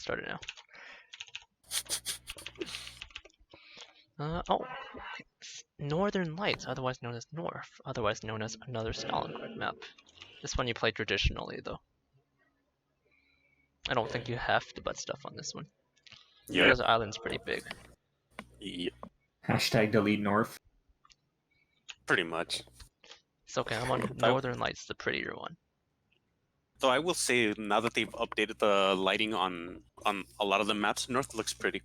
started now. Oh, Northern Lights, otherwise known as North, otherwise known as another Stalingrad map. This one you play traditionally, though. I don't think you have to butt stuff on this one. Yeah. Because the island's pretty big. Yeah. Hashtag delete North. Pretty much. It's okay, I'm on Northern Lights, the prettier one. Though I will say, now that they've updated the lighting on a lot of the maps, North looks pretty.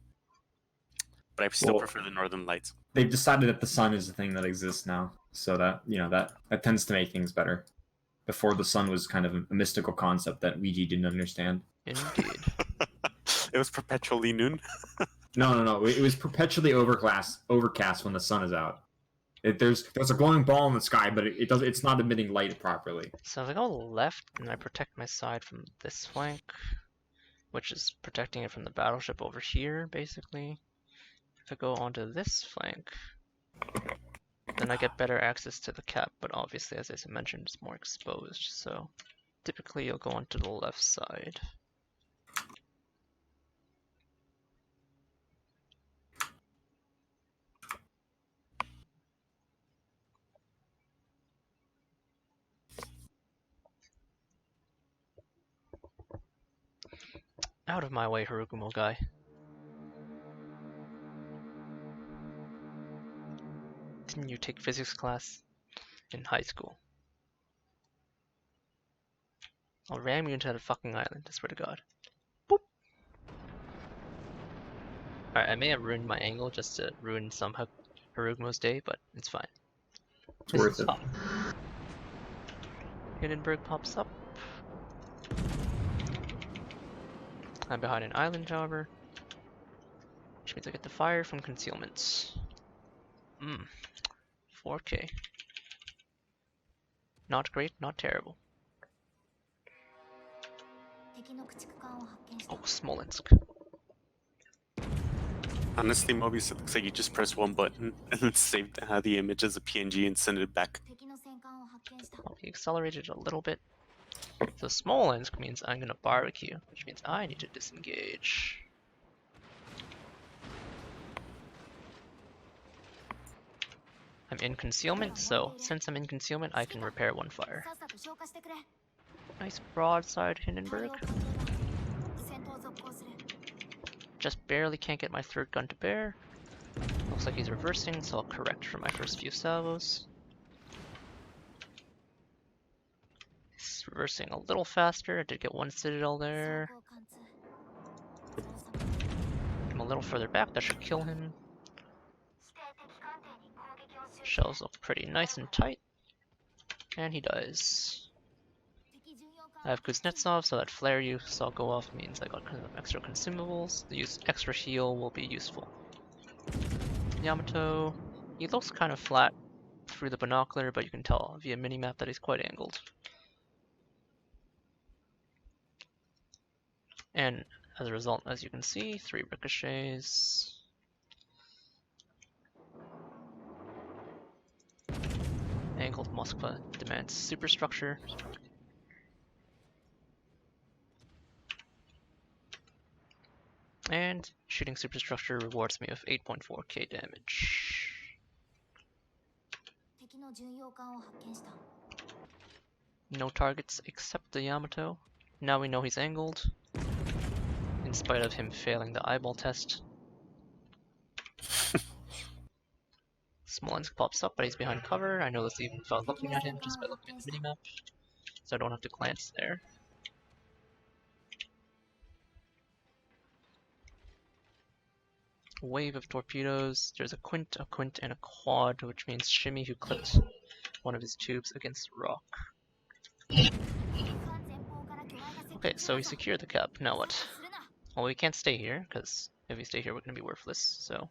But I still prefer the Northern Lights. They've decided that the sun is the thing that exists now, so that that tends to make things better. Before, the sun was kind of a mystical concept that Ouija didn't understand. Indeed. It was perpetually noon. No. It was perpetually overcast when the sun is out. There's a glowing ball in the sky, but it's not emitting light properly. So if I go left and I protect my side from this flank, which is protecting it from the battleship over here, basically. If I go onto this flank, then I get better access to the cap, but obviously, as I mentioned, it's more exposed, so typically you'll go onto the left side. Out of my way, Harugumo guy. Didn't you take physics class in high school? I'll ram you into that fucking island, I swear to God. Boop! Alright, I may have ruined my angle just to ruin somehow Harugumo's day, but it's fine. It's worth it. Hindenburg pops up. I'm behind an island, however, which means I get the fire from concealment. 4K. Not great, not terrible. Oh, Smolensk. Honestly, Mobius, it looks like you just press one button and save the image as a PNG and send it back. Oh, he accelerated a little bit. So Smolensk means I'm gonna barbecue, which means I need to disengage. I'm in concealment, so since I'm in concealment, I can repair one fire. Nice broadside, Hindenburg. Just barely can't get my third gun to bear. Looks like he's reversing, so I'll correct for my first few salvos. He's reversing a little faster. I did get one citadel there. I'm a little further back, that should kill him. Shells look pretty nice and tight. And he dies. I have Kuznetsov, so that flare you saw go off means I got extra consumables. The extra heal will be useful. Yamato, he looks kind of flat through the binocular, but you can tell via minimap that he's quite angled. And as a result, as you can see, 3 ricochets. Angled Moskva demands superstructure. And shooting superstructure rewards me with 8.4k damage. No targets except the Yamato. Now we know he's angled, in spite of him failing the eyeball test. Smolensk pops up, but he's behind cover. I know this even without looking at him, just by looking at the minimap, so I don't have to glance there. Wave of torpedoes. There's a quint, and a quad, which means Shimmy who clipped one of his tubes against a rock. Okay, so we secured the cap. Now what? Well, we can't stay here, because if we stay here, we're going to be worthless. So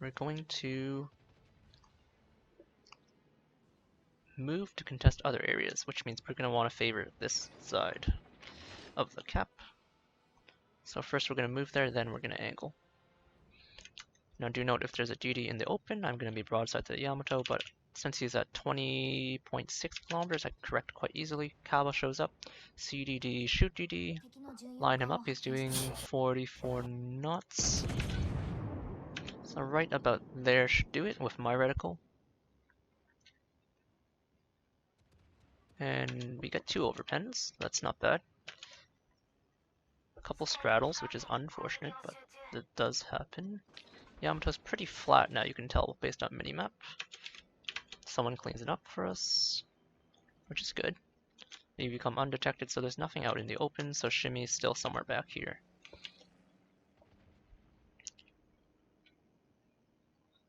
we're going to move to contest other areas, which means we're going to want to favor this side of the cap. So first we're going to move there, then we're going to angle. Now do note if there's a duty in the open, I'm going to be broadside to the Yamato, but Since he's at 20.6 kilometers, I can correct quite easily. Kaba shows up. CDD, shoot DD. Line him up, he's doing 44 knots. So right about there should do it with my reticle. And we get 2 overpens, that's not bad. A couple straddles, which is unfortunate, but that does happen. Yamato's pretty flat now, you can tell based on minimap. Someone cleans it up for us, which is good. You become undetected, so there's nothing out in the open, so Shimmy is still somewhere back here.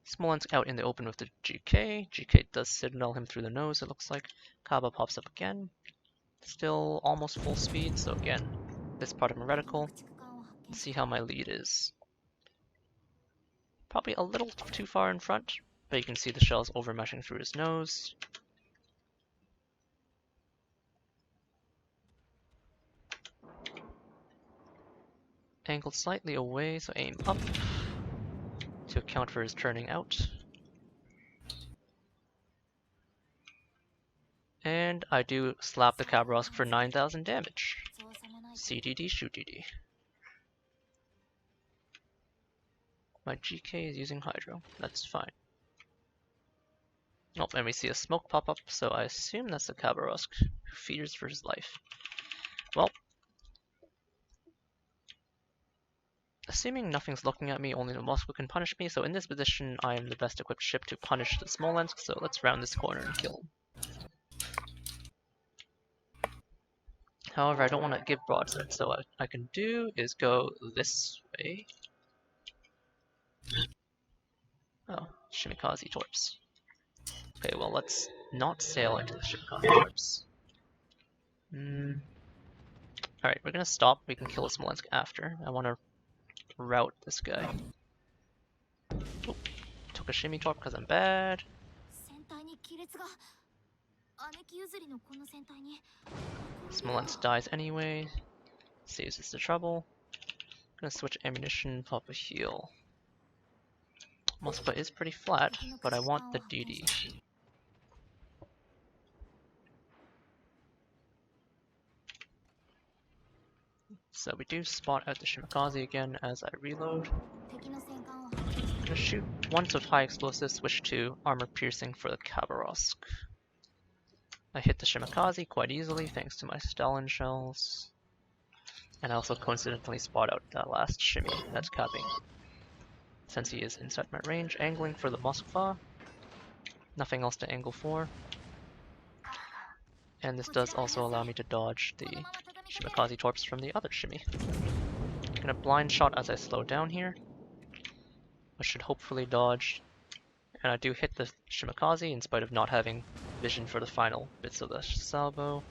Smolensk out in the open with the GK. GK does citadel him through the nose, it looks like. Kaba pops up again. Still almost full speed, so again, this part of my reticle. Let's see how my lead is. Probably a little too far in front, but you can see the shells overmeshing through his nose. Angled slightly away, so aim up to account for his turning out. And I do slap the Kabrosk for 9,000 damage. CDD, shoot DD. My GK is using Hydro, that's fine. Oh, and we see a smoke pop up, so I assume that's the Kabrosk who fears for his life. Well, assuming nothing's looking at me, only the Moskva can punish me, so in this position I am the best equipped ship to punish the Smolensk, so let's round this corner and kill him. However, I don't want to give broadside, so what I can do is go this way. Oh, Shimikaze torps. Okay, well let's not sail into the Shimikaze torps. Alright, we're gonna stop, we can kill a Smolensk after. I want to route this guy. Oh, took a shimmy torp because I'm bad. Smolensk dies anyway. Saves us the trouble. Gonna switch ammunition, pop a heal. Moskva is pretty flat, but I want the DD. So we do spot out the Shimikaze again as I reload. I'm gonna shoot once with high explosive, switch to armor piercing for the Khabarovsk. I hit the Shimikaze quite easily thanks to my Stalin shells. And I also coincidentally spot out that last shimmy that's capping. Since he is inside my range, angling for the Moskva. Nothing else to angle for. And this does also allow me to dodge the Shimikaze torps from the other shimmy. I'm gonna blind shot as I slow down here, which should hopefully dodge. And I do hit the Shimikaze in spite of not having vision for the final bits of the salvo.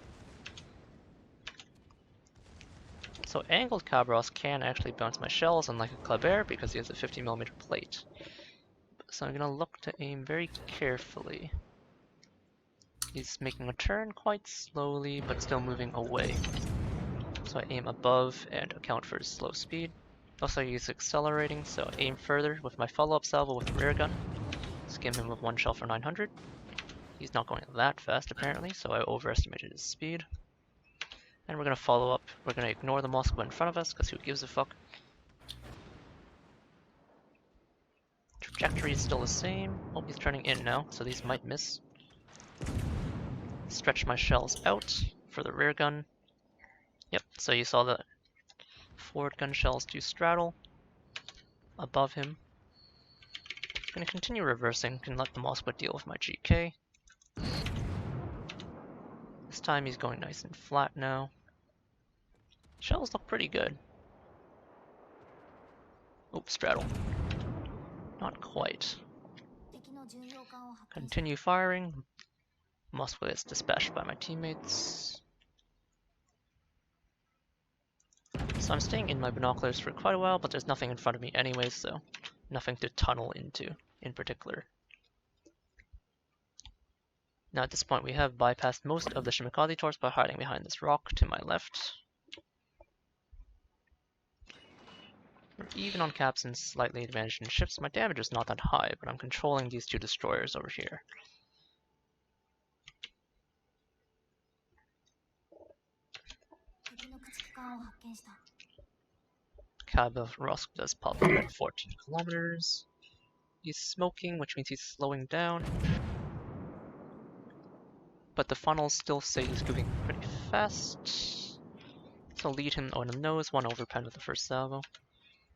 So angled Khabarovsk can actually bounce my shells unlike a calibre because he has a 50mm plate. So I'm gonna look to aim very carefully. He's making a turn quite slowly, but still moving away. So I aim above and account for his slow speed. Also he's accelerating, so aim further with my follow-up salvo with the rear gun. Skim him with one shell for 900. He's not going that fast apparently, so I overestimated his speed. And we're gonna follow up. We're gonna ignore the Moskva in front of us, because who gives a fuck? Trajectory is still the same. Oh, he's turning in now, so these might miss. Stretch my shells out for the rear gun. Yep, so you saw the forward gun shells do straddle above him. I'm gonna continue reversing, can let the Moskva deal with my GK. This time he's going nice and flat now. Shells look pretty good. Oops, straddle. Not quite. Continue firing. Moskva is dispatched by my teammates. So I'm staying in my binoculars for quite a while, but there's nothing in front of me anyway, so nothing to tunnel into in particular. Now at this point we have bypassed most of the Shimikaze torps by hiding behind this rock to my left. We're even on caps and slightly advantaged in ships. My damage is not that high, but I'm controlling these two destroyers over here. Khabarovsk does pop up at 14 kilometers. He's smoking, which means he's slowing down. But the funnels still say he's moving pretty fast. So lead him on the nose, 1 overpen with the first salvo.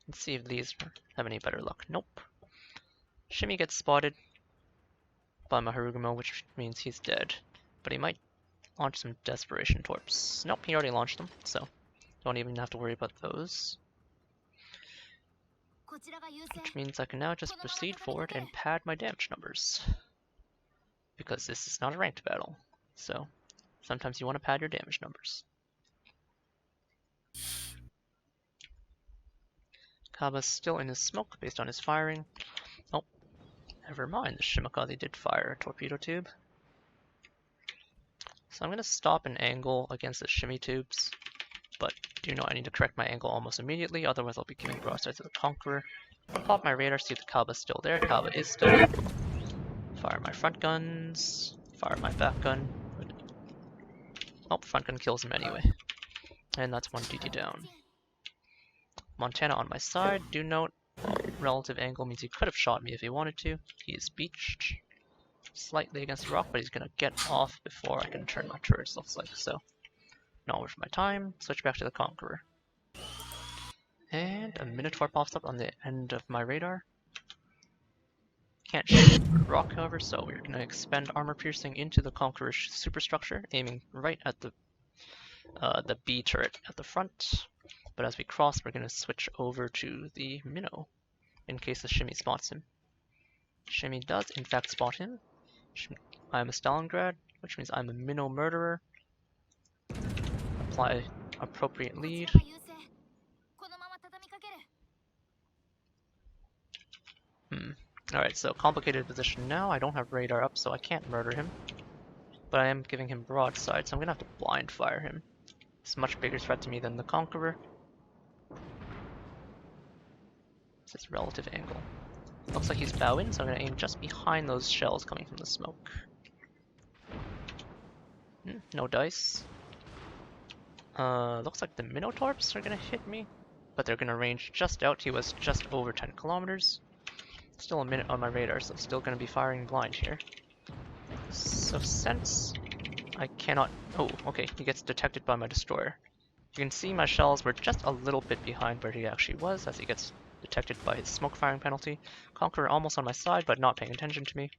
Let's see if these have any better luck. Nope. Shimmy gets spotted by my Harugumo, which means he's dead. But he might launch some desperation torps. Nope, he already launched them, so don't even have to worry about those. Which means I can now just proceed forward and pad my damage numbers. Because this is not a ranked battle, so sometimes you want to pad your damage numbers. Kaba's still in his smoke based on his firing. Oh, never mind, the Shimakaze did fire a torpedo tube. So I'm going to stop and angle against the shimmy tubes, but do know I need to correct my angle almost immediately, otherwise I'll be giving broadside to the Conqueror. I'll pop my radar, see if the Kaba's still there. Kaba is still there. Fire my front guns, fire my back gun. Oh, front gun kills him anyway. And that's 1 DD down. Montana on my side. Do note, relative angle means he could have shot me if he wanted to. He is beached slightly against the rock, but he's gonna get off before I can turn my turrets, looks like. So, not worth my time. Switch back to the Conqueror. And a Minotaur pops up on the end of my radar. Can't shoot the rock, however, so we're gonna expend armor piercing into the Conqueror's superstructure, aiming right at the B turret at the front. But as we cross, we're going to switch over to the Minnow, in case the Shimmy spots him. Shimmy does, in fact, spot him. I'm a Stalingrad, which means I'm a Minnow murderer. Apply appropriate lead. Alright, so complicated position now. I don't have radar up, so I can't murder him. But I am giving him broadside, so I'm going to have to blind fire him. It's a much bigger threat to me than the Conqueror. It's his relative angle. Looks like he's bowing, so I'm going to aim just behind those shells coming from the smoke. No dice. Looks like the Minotaurs are going to hit me, but they're going to range just out. He was just over 10 kilometers. Still a minute on my radar, so I'm still going to be firing blind here. So since I cannot... Oh, okay, he gets detected by my destroyer. You can see my shells were just a little bit behind where he actually was as he gets detected by his smoke firing penalty. Conqueror almost on my side, but not paying attention to me.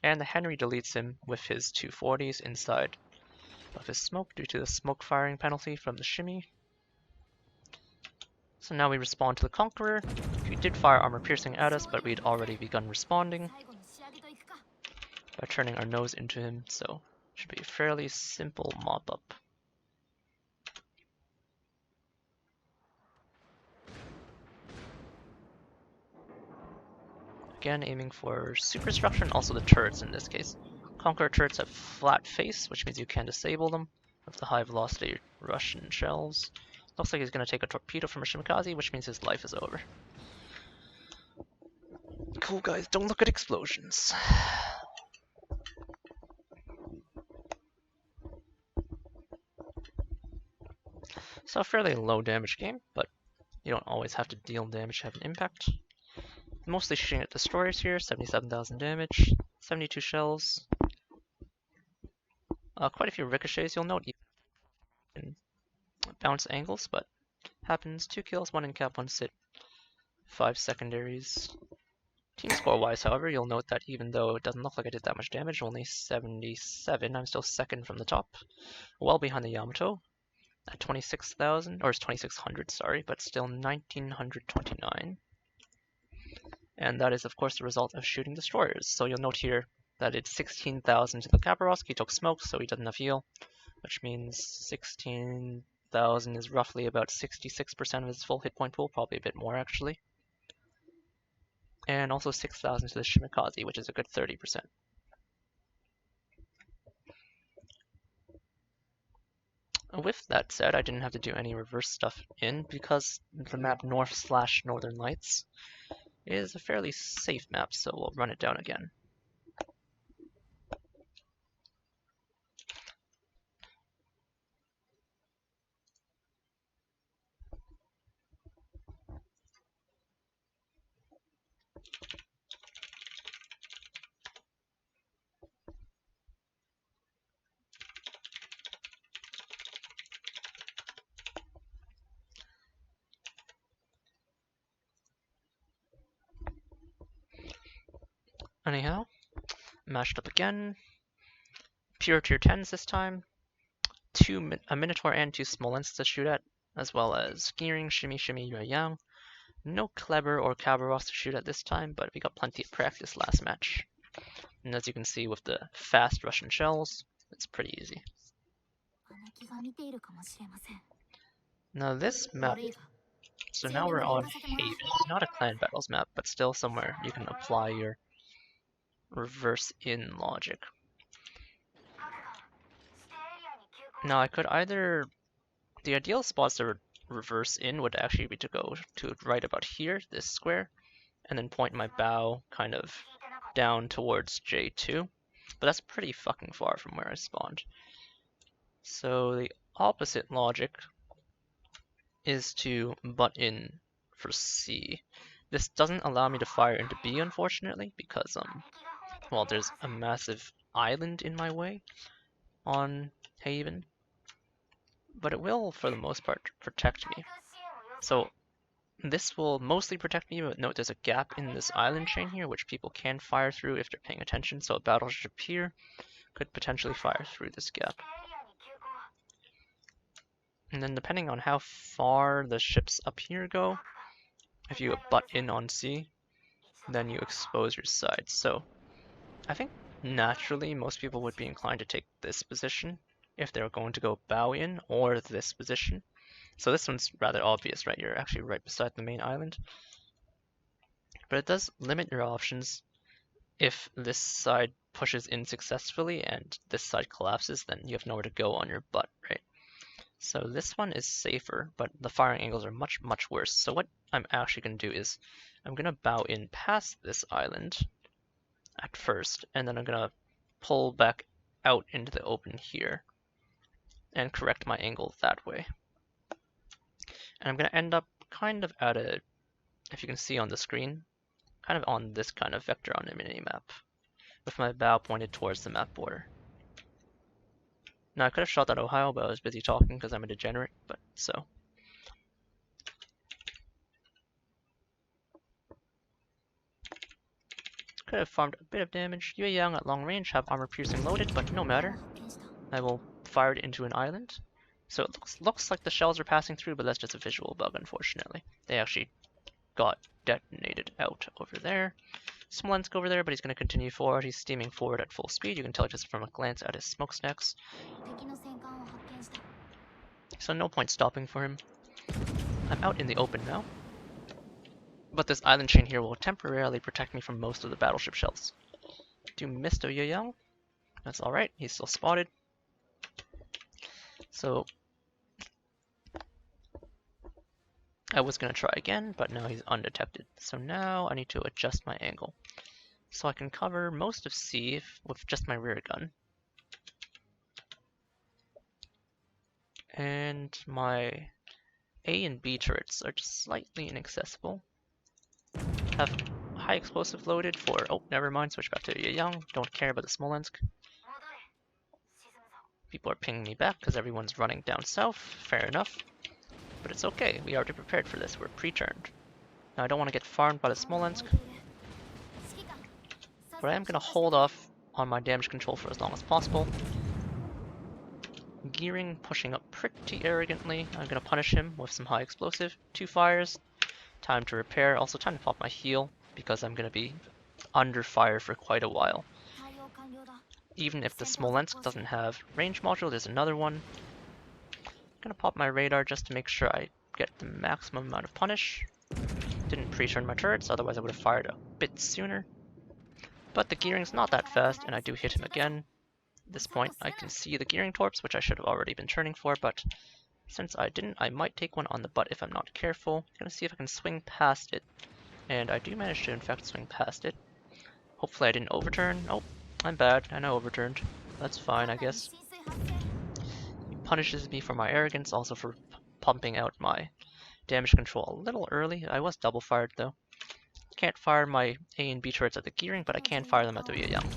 And the Henry deletes him with his 240s inside of his smoke due to the smoke firing penalty from the Shimmy. So now we respond to the Conqueror. He did fire armor piercing at us, but we'd already begun responding by turning our nose into him, so should be a fairly simple mop-up. Again, aiming for superstructure and also the turrets in this case. Conqueror turrets have flat face, which means you can disable them with the high velocity Russian shells. Looks like he's going to take a torpedo from a Shimakaze, which means his life is over. Cool guys, don't look at explosions. So a fairly low damage game, but you don't always have to deal damage to have an impact. Mostly shooting at destroyers here, 77,000 damage, 72 shells. Quite a few ricochets, you'll note, in bounce angles, but happens. 2 kills, 1 in cap, 1 sit, 5 secondaries. Team score wise, however, you'll note that even though it doesn't look like I did that much damage, only 77, I'm still second from the top, well behind the Yamato at 26,000, or it's 2,600, sorry, but still 1,929. And that is, of course, the result of shooting destroyers. So you'll note here that it's 16,000 to the Khabarovsk. He took smoke, so he doesn't have heal, which means 16,000 is roughly about 66% of his full hit point pool, probably a bit more actually. And also 6,000 to the Shimakaze, which is a good 30%. With that said, I didn't have to do any reverse stuff in because the map North/Northern Lights is a fairly safe map, so we'll run it down again. Anyhow, mashed up again. Pure tier 10s this time. A Minotaur and 2 Smolensks to shoot at, as well as Gearing, Shimmy Shimmy, Yue Yang. No calibre or calibres to shoot at this time, but we got plenty of practice last match. And as you can see with the fast Russian shells, it's pretty easy. Now this map, so now we're on Haven, not a clan battles map, but still somewhere you can apply your reverse in logic. Now I could either, the ideal spots to reverse in would actually be to go to right about here, this square, and then point my bow kind of down towards J2, but that's pretty fucking far from where I spawned. So the opposite logic is to butt in for C. This doesn't allow me to fire into B, unfortunately, because well, there's a massive island in my way on Haven, but it will, for the most part, protect me. So this will mostly protect me, but note there's a gap in this island chain here, which people can fire through if they're paying attention, so a battleship here could potentially fire through this gap. And then depending on how far the ships up here go, if you butt in on C, then you expose your sides. So I think naturally most people would be inclined to take this position if they're going to go bow in, or this position. So this one's rather obvious, right? You're actually right beside the main island. But it does limit your options. If this side pushes in successfully and this side collapses, then you have nowhere to go on your butt, right? So this one is safer, but the firing angles are much, much worse. So what I'm actually going to do is I'm going to bow in past this island at first, and then I'm going to pull back out into the open here and correct my angle that way. And I'm going to end up kind of at a, if you can see on the screen, kind of on this kind of vector on the minimap, with my bow pointed towards the map border. Now I could have shot that Ohio, but I was busy talking because I'm a degenerate, but so. Could have farmed a bit of damage. Yue Yang at long range have armor piercing loaded, but no matter. I will fire it into an island. So it looks like the shells are passing through, but that's just a visual bug, unfortunately. They actually got detonated out over there. Smolensk over there, but he's going to continue forward. He's steaming forward at full speed. You can tell just from a glance at his smokestacks. So no point stopping for him. I'm out in the open now. But this island chain here will temporarily protect me from most of the battleship shells. Do miss Yue Yang? That's alright, he's still spotted. So I was going to try again, but now he's undetected. So now I need to adjust my angle. So I can cover most of C with just my rear gun. And my A and B turrets are just slightly inaccessible. Have high explosive loaded for, oh, never mind, switch back to Yue Yang. Don't care about the Smolensk. People are pinging me back because everyone's running down south. Fair enough. But it's okay, we are already prepared for this, we're pre-turned. Now I don't want to get farmed by the Smolensk, but I am going to hold off on my damage control for as long as possible. Gearing pushing up pretty arrogantly. I'm going to punish him with some high explosive. 2 fires. Time to repair. Also time to pop my heal, because I'm going to be under fire for quite a while. Even if the Smolensk doesn't have range module, there's another one. I'm gonna pop my radar just to make sure I get the maximum amount of punish. Didn't pre-turn my turrets, otherwise I would have fired a bit sooner. But the Gearing's not that fast, and I do hit him again. At this point, I can see the Gearing torps, which I should have already been turning for, but since I didn't, I might take one on the butt if I'm not careful. I'm gonna see if I can swing past it. And I do manage to, in fact, swing past it. Hopefully I didn't overturn. Oh, I'm bad. I know overturned. That's fine, I guess. He punishes me for my arrogance, also for pumping out my damage control a little early. I was double fired though. Can't fire my A and B turrets at the Gearing, but I can fire them at the Yue Yang.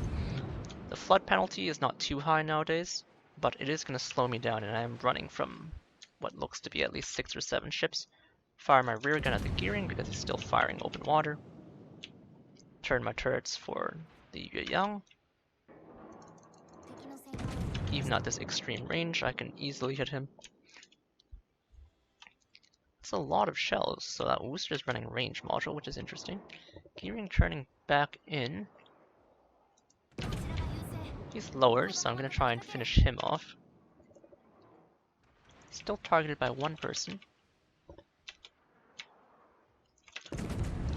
The flood penalty is not too high nowadays, but it is going to slow me down, and I am running from what looks to be at least 6 or 7 ships. Fire my rear gun at the Gearing because he's still firing open water. Turn my turrets for the Yueyang. Even at this extreme range, I can easily hit him. It's a lot of shells, so that Worcester is running range module, which is interesting. Gearing turning back in. He's lower, so I'm going to try and finish him off. Still targeted by one person.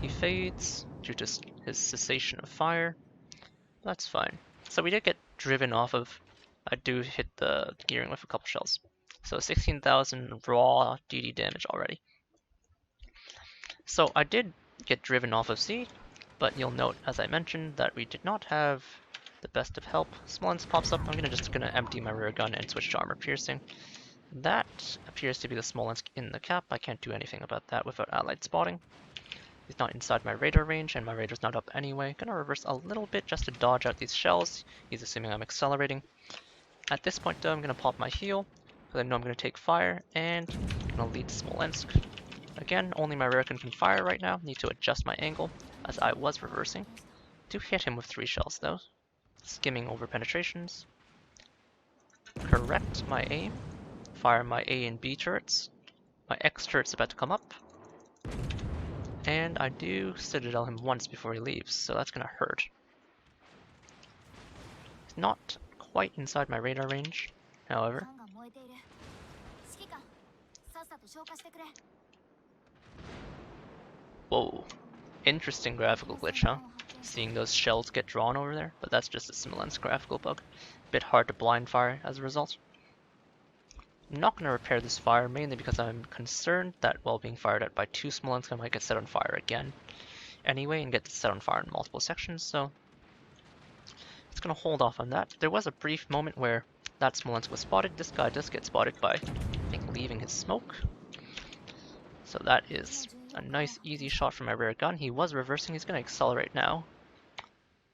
He fades due to his cessation of fire. That's fine. So we did get driven off of... I do hit the gearing with a couple shells. So 16,000 raw DD damage already. So I did get driven off of C, but you'll note, as I mentioned, that we did not have the best of help. Smolensk pops up. I'm just gonna empty my rear gun and switch to armor piercing. That appears to be the Smolensk in the cap. I can't do anything about that without allied spotting. He's not inside my radar range, and my radar's not up anyway. Gonna reverse a little bit just to dodge out these shells. He's assuming I'm accelerating. At this point though, I'm gonna pop my heal, because I know I'm gonna take fire, and I'm gonna lead Smolensk. Again, only my rear can fire right now. Need to adjust my angle, as I was reversing. Do hit him with 3 shells though. Skimming over penetrations. Correct my aim. Fire my A and B turrets. My X turret's about to come up. And I do citadel him once before he leaves, so that's gonna hurt. He's not quite inside my radar range, however. Whoa. Interesting graphical glitch, huh? Seeing those shells get drawn over there, but that's just a Smolensk graphical bug. Bit hard to blind fire as a result. I'm not going to repair this fire, mainly because I'm concerned that while being fired at by 2 Smolensk, I might get set on fire again anyway and get set on fire in multiple sections, so it's going to hold off on that. There was a brief moment where that Smolensk was spotted. This guy does get spotted by, I think, leaving his smoke. So that is a nice easy shot from my rear gun. He was reversing. He's going to accelerate now.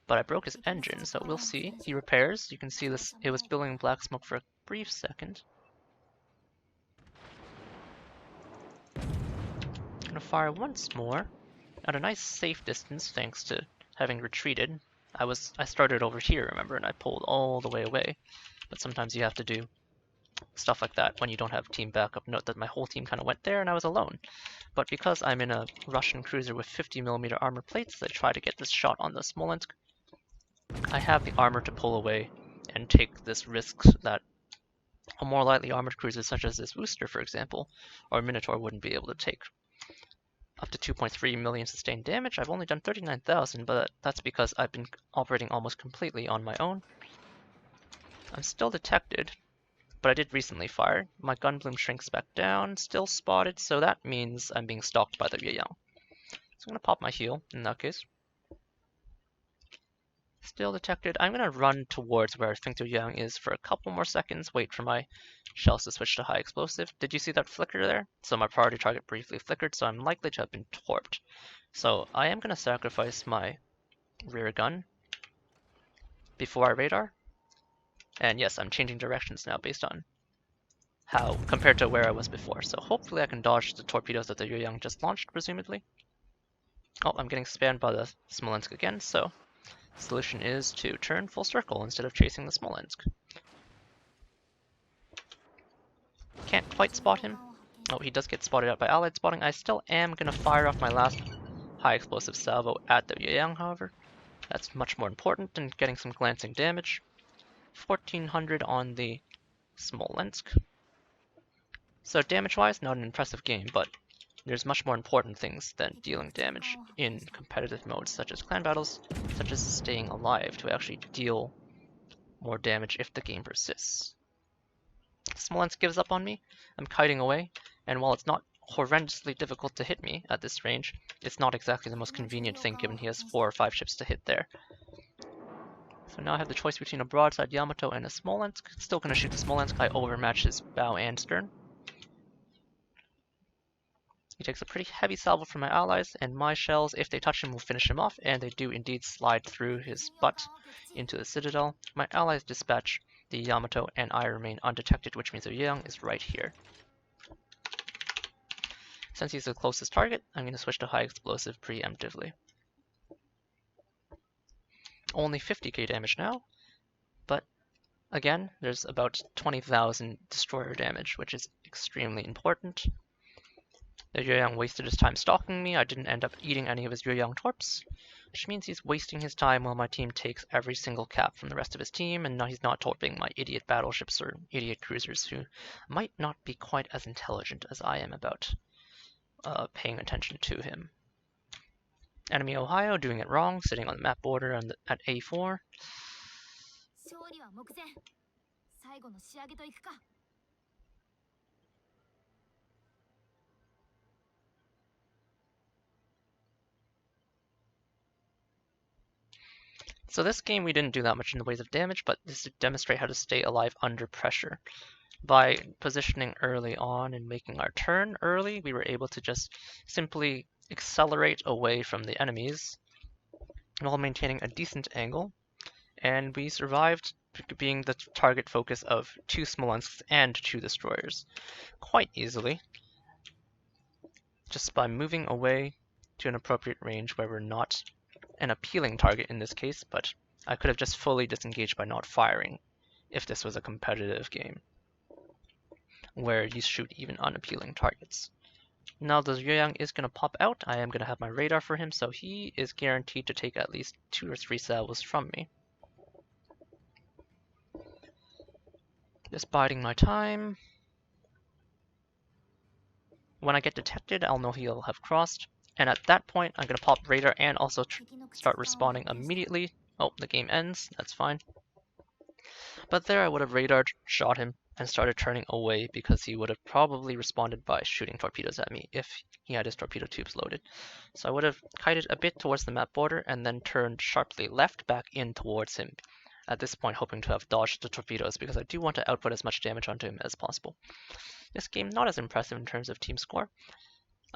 But I broke his engine, so we'll see. He repairs. You can see this. It was billowing black smoke for a brief second. Gonna fire once more at a nice safe distance thanks to having retreated. I started over here, remember, and I pulled all the way away. But sometimes you have to do stuff like that when you don't have team backup. Note that my whole team kind of went there and I was alone. But because I'm in a Russian cruiser with 50mm armor plates, I try to get this shot on the Smolensk. I have the armor to pull away and take this risk that a more lightly armored cruiser such as this Worcester, for example, or Minotaur wouldn't be able to take. Up to 2.3 million sustained damage. I've only done 39,000, but that's because I've been operating almost completely on my own. I'm still detected, but I did recently fire. My gun bloom shrinks back down, still spotted, so that means I'm being stalked by the Yueyang. So I'm going to pop my heal in that case. Still detected. I'm going to run towards where I think the Yueyang is for a couple more seconds, wait for my shells to switch to high explosive. Did you see that flicker there? So my priority target briefly flickered, so I'm likely to have been torped. So I am going to sacrifice my rear gun before I radar. And yes, I'm changing directions now based on how, compared to where I was before. So hopefully I can dodge the torpedoes that the Yueyang just launched, presumably. Oh, I'm getting spammed by the Smolensk again, so the solution is to turn full circle instead of chasing the Smolensk. Can't quite spot him. Oh, he does get spotted out by allied spotting. I still am going to fire off my last high explosive salvo at the Yueyang, however. That's much more important than getting some glancing damage. 1400 on the Smolensk. So damage-wise, not an impressive game, but there's much more important things than dealing damage in competitive modes such as clan battles, such as staying alive to actually deal more damage if the game persists. Smolensk gives up on me. I'm kiting away, and while it's not horrendously difficult to hit me at this range, it's not exactly the most convenient thing given he has 4 or 5 ships to hit there. So now I have the choice between a broadside Yamato and a Smolensk. Still gonna shoot the Smolensk. I overmatch his bow and stern. He takes a pretty heavy salvo from my allies, and my shells, if they touch him, will finish him off, and they do indeed slide through his butt into the citadel. My allies dispatch the Yamato, and I remain undetected, which means the Yueyang is right here. Since he's the closest target, I'm going to switch to high explosive preemptively. Only 50k damage now, but again, there's about 20,000 destroyer damage, which is extremely important. The Yueyang wasted his time stalking me. I didn't end up eating any of his Yueyang torps, which means he's wasting his time while my team takes every single cap from the rest of his team, and now he's not torping my idiot battleships or idiot cruisers who might not be quite as intelligent as I am about paying attention to him. Enemy Ohio doing it wrong, sitting on the map border at A4. So this game we didn't do that much in the ways of damage, but this to demonstrate how to stay alive under pressure. By positioning early on and making our turn early, we were able to just simply accelerate away from the enemies while maintaining a decent angle, and we survived being the target focus of 2 Smolensks and 2 destroyers quite easily, just by moving away to an appropriate range where we're not an appealing target in this case, but I could have just fully disengaged by not firing if this was a competitive game where you shoot even unappealing targets. Now the Yueyang is going to pop out. I am going to have my radar for him, so he is guaranteed to take at least 2 or 3 salvos from me. Just biding my time. When I get detected, I'll know he'll have crossed, and at that point I'm going to pop radar and also start respawning immediately. Oh, the game ends, that's fine. But there I would have radared, shot him, and started turning away because he would have probably responded by shooting torpedoes at me if he had his torpedo tubes loaded. So I would have kited a bit towards the map border and then turned sharply left back in towards him. At this point hoping to have dodged the torpedoes because I do want to output as much damage onto him as possible. This game not as impressive in terms of team score.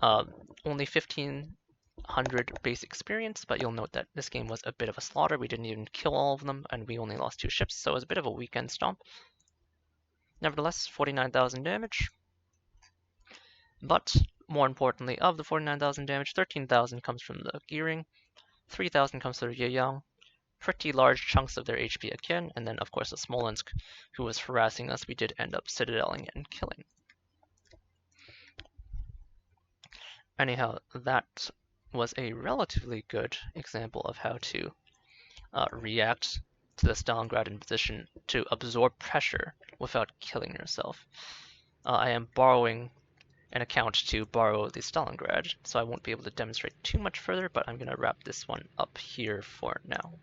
Only 1500 base experience, but you'll note that this game was a bit of a slaughter. We didn't even kill all of them and we only lost 2 ships, so it was a bit of a weekend stomp. Nevertheless, 49,000 damage. But more importantly, of the 49,000 damage, 13,000 comes from the gearing, 3,000 comes from the Yueyang, pretty large chunks of their HP again, and then of course the Smolensk, who was harassing us, we did end up citadeling and killing. Anyhow, that was a relatively good example of how to react to the Stalingrad in position to absorb pressure without killing yourself. I am borrowing an account to borrow the Stalingrad, so I won't be able to demonstrate too much further, but I'm going to wrap this one up here for now.